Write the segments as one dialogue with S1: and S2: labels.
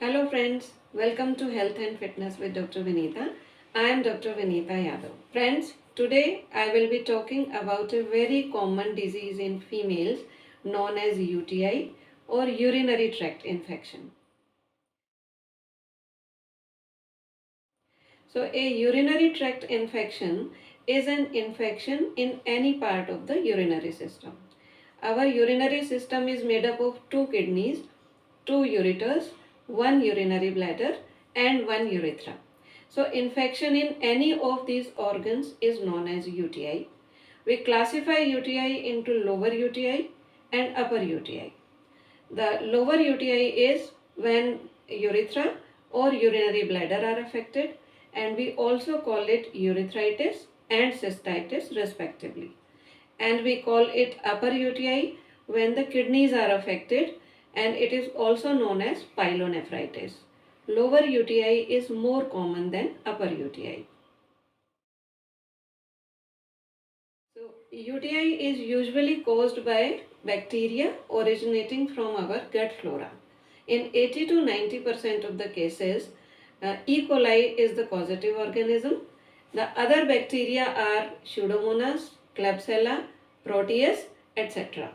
S1: Hello friends, welcome to Health and Fitness with Dr. Vinita. I am Dr. Vinita Yadav. Friends, today I will be talking about a very common disease in females known as UTI or urinary tract infection. So a urinary tract infection is an infection in any part of the urinary system. Our urinary system is made up of two kidneys, two ureters, one urinary bladder and one urethra. So infection in any of these organs is known as UTI. We classify UTI into lower UTI and upper UTI. The lower UTI is when urethra or urinary bladder are affected, and we also call it urethritis and cystitis respectively. And we call it upper UTI when the kidneys are affected, and it is also known as pyelonephritis. Lower UTI is more common than upper UTI. So UTI is usually caused by bacteria originating from our gut flora. In 80 to 90% of the cases, E. coli is the causative organism. The other bacteria are Pseudomonas, Klebsiella, Proteus, etc.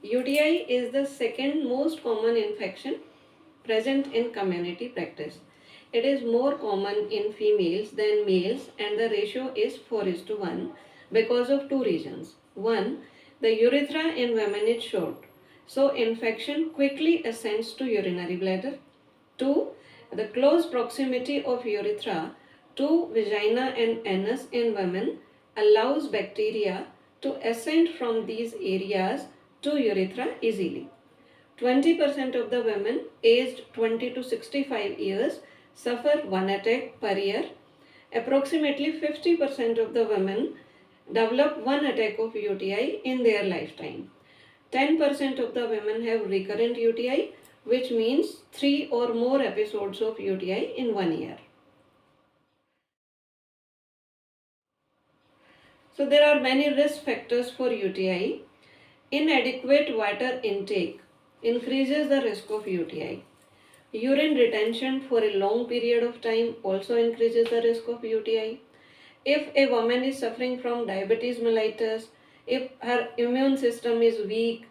S1: UTI is the second most common infection present in community practice. It is more common in females than males, and the ratio is 4:1 because of two reasons. One, the urethra in women is short, so infection quickly ascends to urinary bladder. Two, the close proximity of urethra to vagina and anus in women allows bacteria to ascend from these areas to urethra easily. 20% of the women aged 20 to 65 years suffer one attack per year. Approximately 50% of the women develop one attack of UTI in their lifetime. 10% of the women have recurrent UTI, which means 3 or more episodes of UTI in 1 year. So there are many risk factors for UTI. Inadequate water intake increases the risk of UTI. Urine retention for a long period of time also increases the risk of UTI. If a woman is suffering from diabetes mellitus, if her immune system is weak,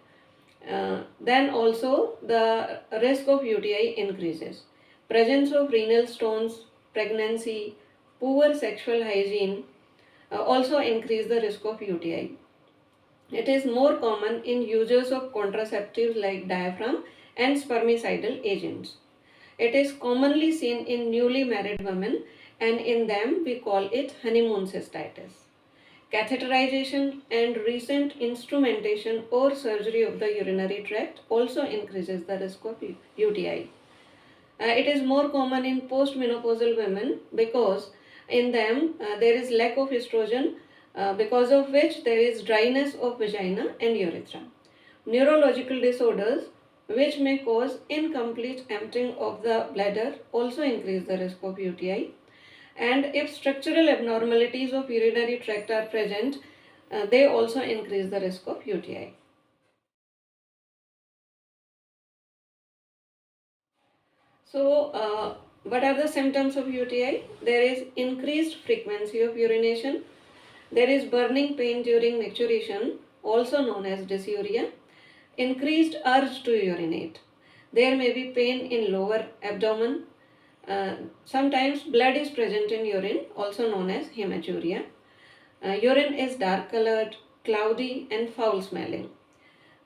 S1: then also the risk of UTI increases. Presence of renal stones, pregnancy, poor sexual hygiene also increase the risk of UTI. It is more common in users of contraceptives like diaphragm and spermicidal agents. It is commonly seen in newly married women, and in them we call it honeymoon cystitis. Catheterization and recent instrumentation or surgery of the urinary tract also increases the risk of UTI. It is more common in postmenopausal women because in them there is lack of estrogen, because of which there is dryness of vagina and urethra. Neurological disorders which may cause incomplete emptying of the bladder also increase the risk of UTI. And if structural abnormalities of urinary tract are present, they also increase the risk of UTI. So, what are the symptoms of UTI? There is increased frequency of urination. There is burning pain during maturation, also known as dysuria. Increased urge to urinate. There may be pain in lower abdomen. Sometimes blood is present in urine, also known as hematuria. Urine is dark colored, cloudy and foul smelling.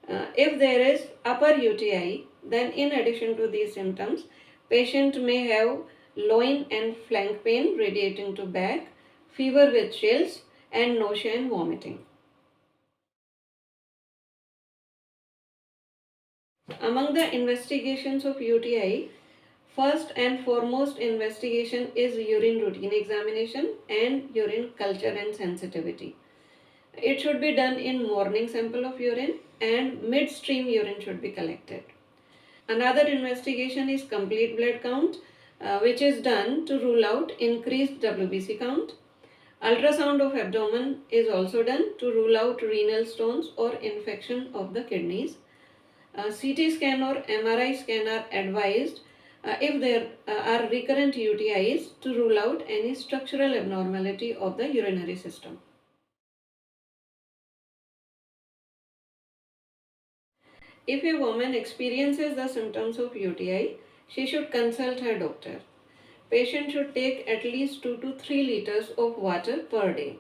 S1: If there is upper UTI, then in addition to these symptoms, patient may have loin and flank pain radiating to back, fever with chills and nausea and vomiting. Among the investigations of UTI, first and foremost investigation is urine routine examination and urine culture and sensitivity. It should be done in morning sample of urine, and midstream urine should be collected. Another investigation is complete blood count, which is done to rule out increased WBC count. Ultrasound of abdomen is also done to rule out renal stones or infection of the kidneys. CT scan or MRI scan are advised if there are recurrent UTIs to rule out any structural abnormality of the urinary system. If a woman experiences the symptoms of UTI, she should consult her doctor. Patient should take at least 2 to 3 liters of water per day.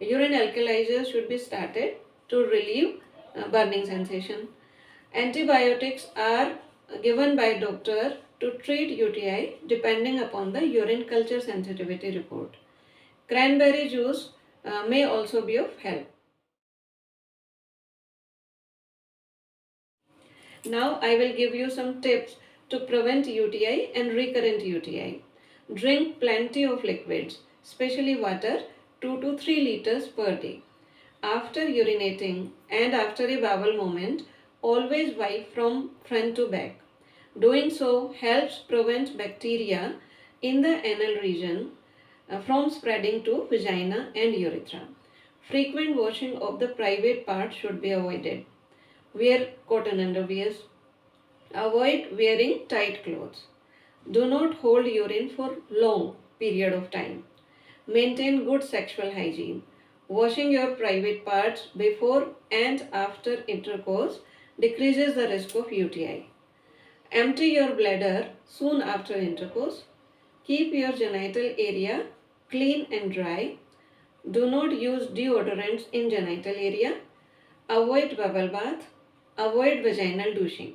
S1: Urine alkalizers should be started to relieve burning sensation. Antibiotics are given by doctor to treat UTI depending upon the urine culture sensitivity report. Cranberry juice may also be of help. Now I will give you some tips to prevent UTI and recurrent UTI. Drink plenty of liquids, especially water, 2 to 3 liters per day. After urinating and after a bowel movement, always wipe from front to back. Doing so helps prevent bacteria in the anal region from spreading to vagina and urethra. Frequent washing of the private parts should be avoided. Wear cotton underwears. Avoid wearing tight clothes. Do not hold urine for long period of time. Maintain good sexual hygiene. Washing your private parts before and after intercourse decreases the risk of UTI. Empty your bladder soon after intercourse. Keep your genital area clean and dry. Do not use deodorants in genital area. Avoid bubble bath. Avoid vaginal douching.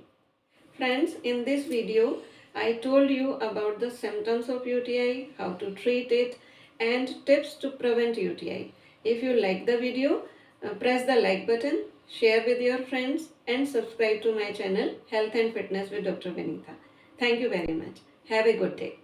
S1: Friends, in this video, I told you about the symptoms of UTI, how to treat it, and tips to prevent UTI. If you like the video, press the like button, share with your friends, and subscribe to my channel Health and Fitness with Dr. Vinita. Thank you very much. Have a good day.